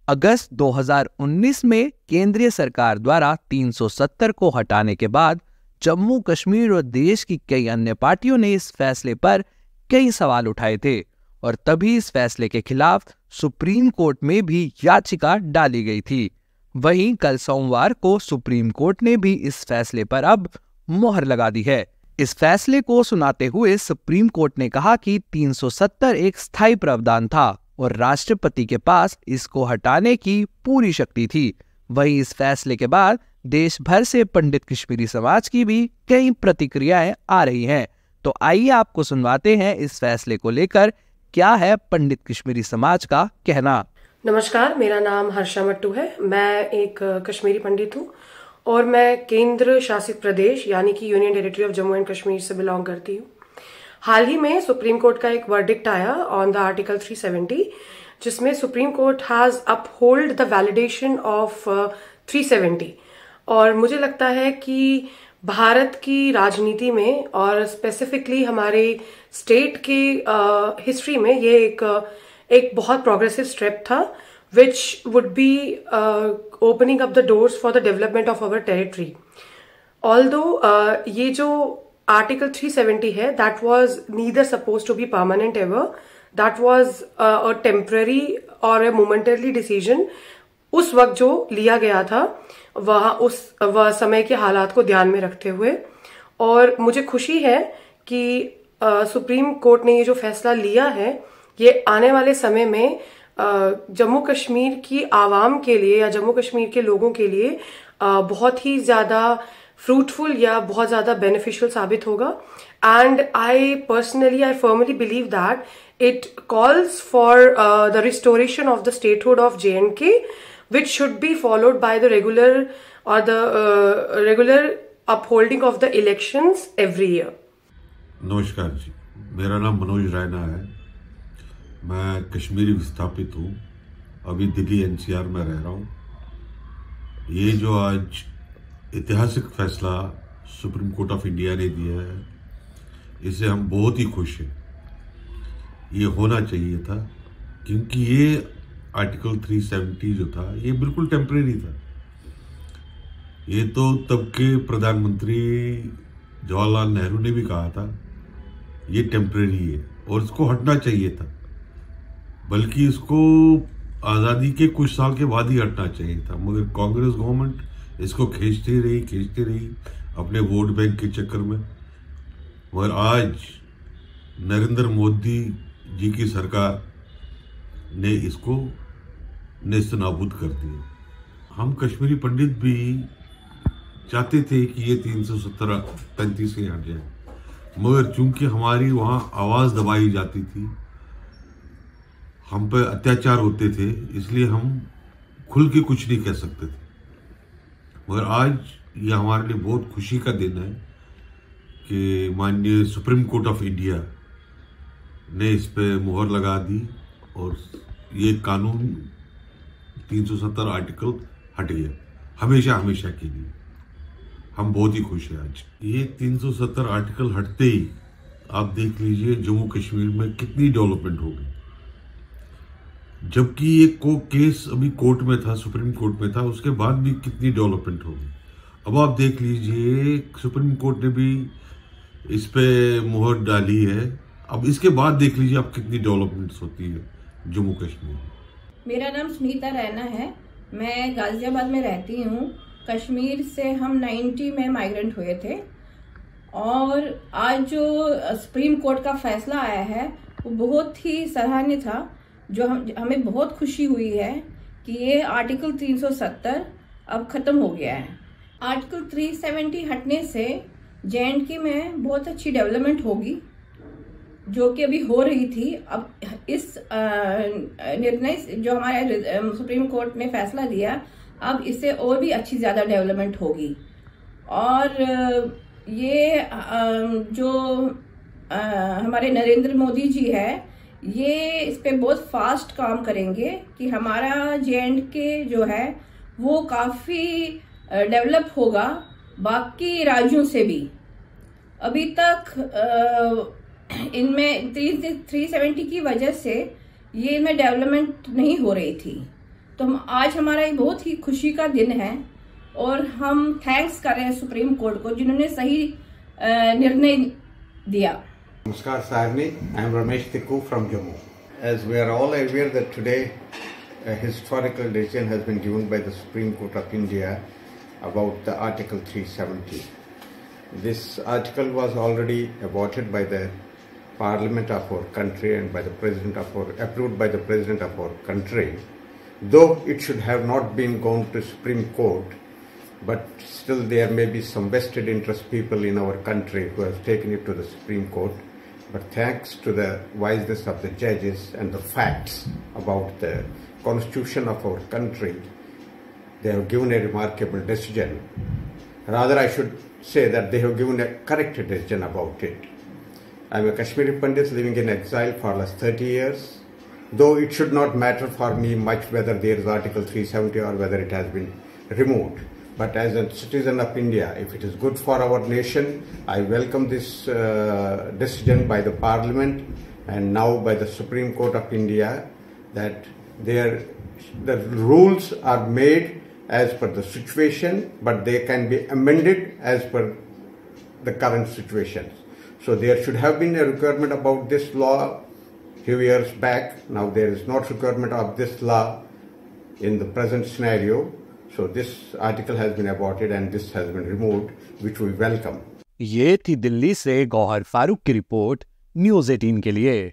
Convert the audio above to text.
अगस्त 2019 में केंद्रीय सरकार द्वारा 370 को हटाने के बाद जम्मू कश्मीर और देश की कई अन्य पार्टियों ने इस फैसले पर कई सवाल उठाए थे और तभी इस फैसले के खिलाफ सुप्रीम कोर्ट में भी याचिका डाली गई थी। वहीं कल सोमवार को सुप्रीम कोर्ट ने भी इस फैसले पर अब मोहर लगा दी है। इस फैसले को सुनाते हुए सुप्रीम कोर्ट ने कहा कि 370 एक स्थायी प्रावधान था और राष्ट्रपति के पास इसको हटाने की पूरी शक्ति थी। वहीं इस फैसले के बाद देश भर से पंडित कश्मीरी समाज की भी कई प्रतिक्रियाएं आ रही हैं। तो आइए आपको सुनवाते हैं इस फैसले को लेकर क्या है पंडित कश्मीरी समाज का कहना। नमस्कार, मेरा नाम हर्षा मट्टू है। मैं एक कश्मीरी पंडित हूँ और मैं केंद्र शासित प्रदेश यानी कि union territory of Jammu and Kashmir से बिलोंग करती हूँ। हाल ही में सुप्रीम कोर्ट का एक वर्डिक्ट आया ऑन द आर्टिकल 370, जिसमें supreme court has uphold the validation of 370। और मुझे लगता है कि भारत की राजनीति में और स्पेसिफिकली हमारे स्टेट के हिस्ट्री में ये एक बहुत प्रोग्रेसिव स्टेप था, which would be opening up the doors for the development of our territory. Although ये जो Article 370 है, that was neither supposed to be permanent ever. That was a temporary or a momentary decision. उस वक्त जो लिया गया था वह समय के हालात को ध्यान में रखते हुए, और मुझे खुशी है कि सुप्रीम कोर्ट ने ये जो फैसला लिया है ये आने वाले समय में जम्मू कश्मीर की आवाम के लिए या जम्मू कश्मीर के लोगों के लिए बहुत ही ज्यादा फ्रूटफुल या बहुत ज्यादा बेनिफिशियल साबित होगा। And I firmly believe that it calls for the restoration of the statehood of JNK, which should be followed by the regular upholding of the elections every year. नमस्कार जी, मेरा नाम मनोज रायना है। मैं कश्मीरी विस्थापित हूँ, अभी दिल्ली NCR में रह रहा हूँ। ये जो आज ऐतिहासिक फैसला सुप्रीम कोर्ट ऑफ इंडिया ने दिया है, इससे हम बहुत ही खुश हैं। ये होना चाहिए था, क्योंकि ये आर्टिकल 370 जो था ये बिल्कुल टेम्परेरी था। ये तो तब के प्रधानमंत्री जवाहरलाल नेहरू ने भी कहा था ये टेम्परेरी है और इसको हटना चाहिए था, बल्कि इसको आज़ादी के कुछ साल के बाद ही हटना चाहिए था। मगर कांग्रेस गवर्नमेंट इसको खींचती रही अपने वोट बैंक के चक्कर में। मगर आज नरेंद्र मोदी जी की सरकार ने इसको नेस्तनाबूद कर दिया। हम कश्मीरी पंडित भी चाहते थे कि ये 370 से हट जाए, मगर चूंकि हमारी वहाँ आवाज़ दबाई जाती थी, हम पे अत्याचार होते थे, इसलिए हम खुल के कुछ नहीं कह सकते थे। मगर आज ये हमारे लिए बहुत खुशी का दिन है कि माननीय सुप्रीम कोर्ट ऑफ इंडिया ने इस पे मुहर लगा दी और ये कानून 370 आर्टिकल हट गया हमेशा के लिए। हम बहुत ही खुश हैं आज। ये 370 आर्टिकल हटते ही आप देख लीजिए जम्मू कश्मीर में कितनी डेवलपमेंट हो गई। जबकि ये केस अभी कोर्ट में था, सुप्रीम कोर्ट में था, उसके बाद भी कितनी डेवलपमेंट हो गई। अब आप देख लीजिए सुप्रीम कोर्ट ने भी इस पे मुहर डाली है। अब इसके बाद देख लीजिए आप कितनी डेवलपमेंट्स होती है जम्मू कश्मीर में। मेरा नाम सुनीता रैना है। मैं गाजियाबाद में रहती हूँ। कश्मीर से हम 90 में माइग्रेंट हुए थे और आज जो सुप्रीम कोर्ट का फैसला आया है वो बहुत ही सराहनीय था। जो हमें बहुत खुशी हुई है कि ये आर्टिकल 370 अब खत्म हो गया है। आर्टिकल 370 हटने से JNK में बहुत अच्छी डेवलपमेंट होगी, जो कि अभी हो रही थी। अब इस निर्णय जो हमारे सुप्रीम कोर्ट ने फैसला दिया, अब इससे और भी अच्छी ज्यादा डेवलपमेंट होगी। और ये जो हमारे नरेंद्र मोदी जी है, ये इस पे बहुत फास्ट काम करेंगे कि हमारा JNK जो है वो काफी डेवलप होगा बाकी राज्यों से भी। अभी तक इनमें 370 की वजह से ये इनमें डेवलपमेंट नहीं हो रही थी। तो आज हमारा एक बहुत ही खुशी का दिन है और हम थैंक्स कर रहे हैं सुप्रीम कोर्ट को जिन्होंने सही निर्णय दिया। Namaskar Sarni, I am Ramesh Tikku from Jammu. As we are all aware that today a historical decision has been given by the Supreme Court of India about the Article 370. This article was already aborted by the Parliament of our country and by the approved by the President of our country. Though it should have not been gone to Supreme Court, but still there may be some vested interest people in our country who have taken it to the Supreme Court. But thanks to the wiseness of the judges and the facts about the constitution of our country, they have given a remarkable decision. Rather, I should say that they have given a correct decision about it. I am a Kashmiri Pandit living in exile for last 30 years. Though it should not matter for me much whether there is Article 370 or whether it has been removed. But as a citizen of India, if it is good for our nation, I welcome this decision by the Parliament and now by the Supreme Court of India that the rules are made as per the situation, but they can be amended as per the current situations. So there should have been a requirement about this law few years back. Now there is not requirement of this law in the present scenario. So this article has been aborted and this has been removed, which we welcome. ये थी दिल्ली से गौहर फारूक की report news 18 के लिए।